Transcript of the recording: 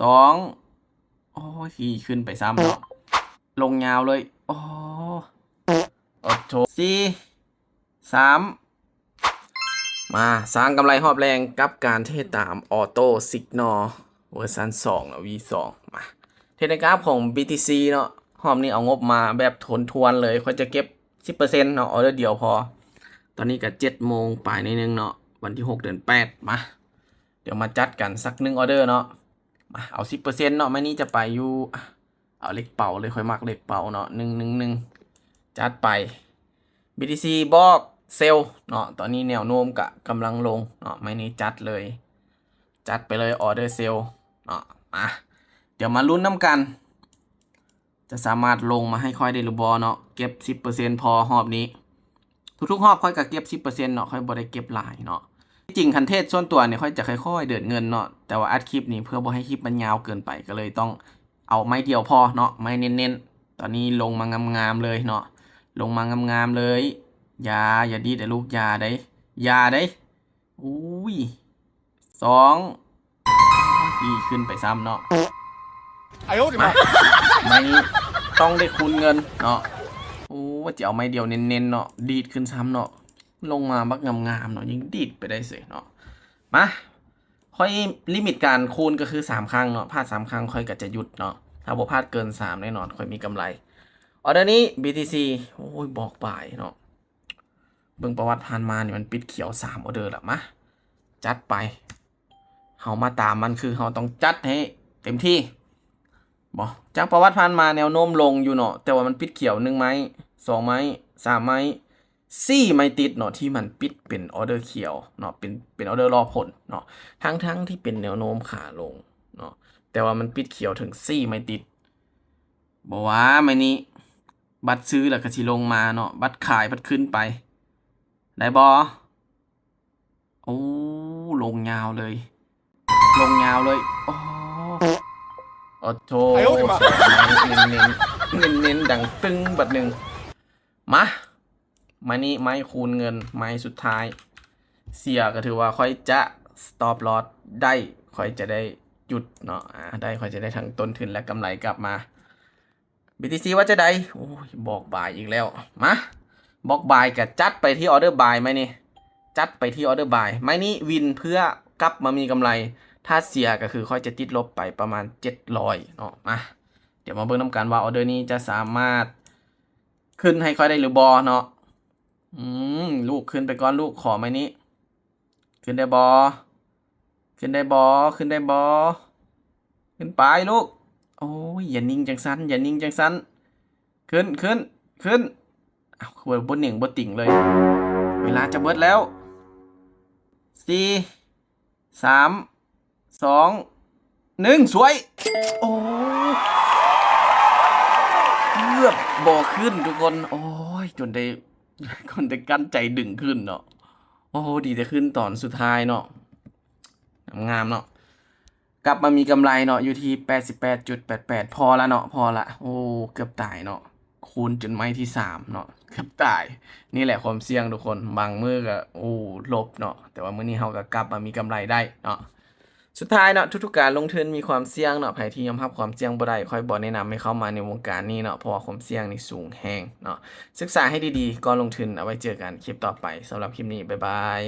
2โอ้ยขึ้นไปซ้ำเนาะลงยาวเลยโอ้โอ้โถ4 3มาสร้างกำไรหอบแรงกับการเทตามออโต้ซิกนอลเวอร์ชัน2เนาะ V2 มาเทรดในกราฟของ BTC เนาะหอบนี้เอางบมาแบบทนทวนเลยเขาจะเก็บ 10% เนาะออเดอร์เดียวพอตอนนี้ก็7 โมงปลายนิดนึงเนาะวันที่6 เดือน 8มาเดี๋ยวมาจัดกันสัก1ออเดอร์เนาะมาเอา 10% เนาะไม่นี้จะไปอยู่เอาเลขเป่าเลยค่อยมักเลขเป่าเนาะ111จัดไป BTC บอกเซลเนาะตอนนี้แนวโน้มกำลังลงเนาะไม่นี้จัดเลยจัดไปเลยออเดอร์เซลเนาะมาเดี๋ยวมาลุ้นน้ำกันจะสามารถลงมาให้ค่อยได้หรือบอเนาะเก็บ 10% พอหอบนี้ทุกๆหอบค่อยก็เก็บ 10% เนาะค่อยบ่ได้เก็บหลายเนาะจริงคันเทศส่วนตัวเนี่ยค่อยจะค่อยๆเดินเงินเนาะแต่ว่าอัดคลิปนี้เพื่อบ่ให้คลิปมันยาวเกินไปก็เลยต้องเอาไม้เดียวพอเนาะไม้เน้นๆตอนนี้ลงมางามๆเลยเนาะลงมางามๆเลยอย่าดีแต่ลูกอย่าได้อุ้ย2ขึ้นไปซ้ำเนาะมาไม่ต้องได้คูณเงินเนาะโอ้ว่าจะเอาไม้เดียวเน้นๆเนาะดีดขึ้นซ้ำเนาะลงมาบักงามๆเนาะยิ่งดีดไปได้สิเนาะมาค่อยลิมิตการคูณก็คือ3 ครั้งเนาะพลาด3 ครั้งค่อยก็จะหยุดเนาะถ้าบ่พลาดเกิน3แน่นอนค่อยมีกำไรออเดอร์นี้ BTC โอ้ยบอกบ่ายเนาะเบิ่งประวัติผ่านมาเนี่ยมันปิดเขียว3ออเดอร์ละมาจัดไปเฮามาตามมันคือเฮาต้องจัดให้เต็มที่บ่จากประวัติผ่านมาแนวโน้มลงอยู่เนาะแต่ว่ามันปิดเขียว1 ไม้2 ไม้3 ไม้4 ไม้ติดเนาะที่มันปิดเป็นออเดอร์เขียวเนาะเป็นออเดอร์รอผลเนาะทั้งที่เป็นแนวโน้มขาลงเนาะแต่ว่ามันปิดเขียวถึง4 ไม้ติดบ่ว่าไม้นี้บัตรซื้อแล้วก็สิลงมาเนาะบัตรขายบัตรขึ้นไปได้บอโอ้ลงยาวเลยโอ้โอ้โถเน้นดังตึงบัดหนึ่งมาไม้นี้ไม้คูณเงินไม้สุดท้ายเสียก็ถือว่าค่อยจะ stop loss ได้ค่อยจะได้หยุดเนาะได้ค่อยจะได้ทั้งต้นทุนและกำไรกลับมา BTC ว่าจะได้โอ้ยบอกบ่ายอีกแล้วมาบอกบ่ายกับจัดไปที่ออเดอร์บ่ายไหมนี่จัดไปที่ออเดอร์บ่ายไหมนี่วินเพื่อกลับมามีกำไรถ้าเสียก็คือค่อยจะติดลบไปประมาณ700เนาะมาเดี๋ยวมาเบิ่งน้ำกันว่าออเดอร์นี้จะสามารถขึ้นให้ค่อยได้หรือบอเนาะลูกขึ้นไปก่อนลูกขอไหมนี้ขึ้นได้บอขึ้นไปลูกโอ้ยอย่านิ่งจังสันขึ้นอ้าวบนเหน่งบนติ่งเลยเวลาจะเบิดแล้ว4 3 2 1สวยโอ้เกือบบ่ขึ้นทุกคนโอ้ยจนได้กั้นใจดึงขึ้นเนาะโอ้ดีแต่ขึ้นตอนสุดท้ายเนาะงามเนาะกลับมามีกำไรเนาะอยู่ที่ 88.88 พอละเนาะพอละโอ้เกือบตายเนาะคูณจนไม้ที่3เนาะเกือบตายนี่แหละความเสี่ยงทุกคนบางมื้อก็โอ้ลบเนาะแต่ว่ามื้อนี้เฮาก็กลับมามีกำไรได้เนาะสุดท้ายเนาะทุกๆการลงทุนมีความเสี่ยงเนาะใครที่ยอมรับความเสี่ยงบ่ได้ค่อยบ่แนะนำให้เข้ามาในวงการนี้เนาะเพราะว่าความเสี่ยงนี่สูงแฮงเนาะศึกษาให้ดีๆก่อนลงทุนเอาไว้เจอกันคลิปต่อไปสำหรับคลิปนี้บ๊ายบาย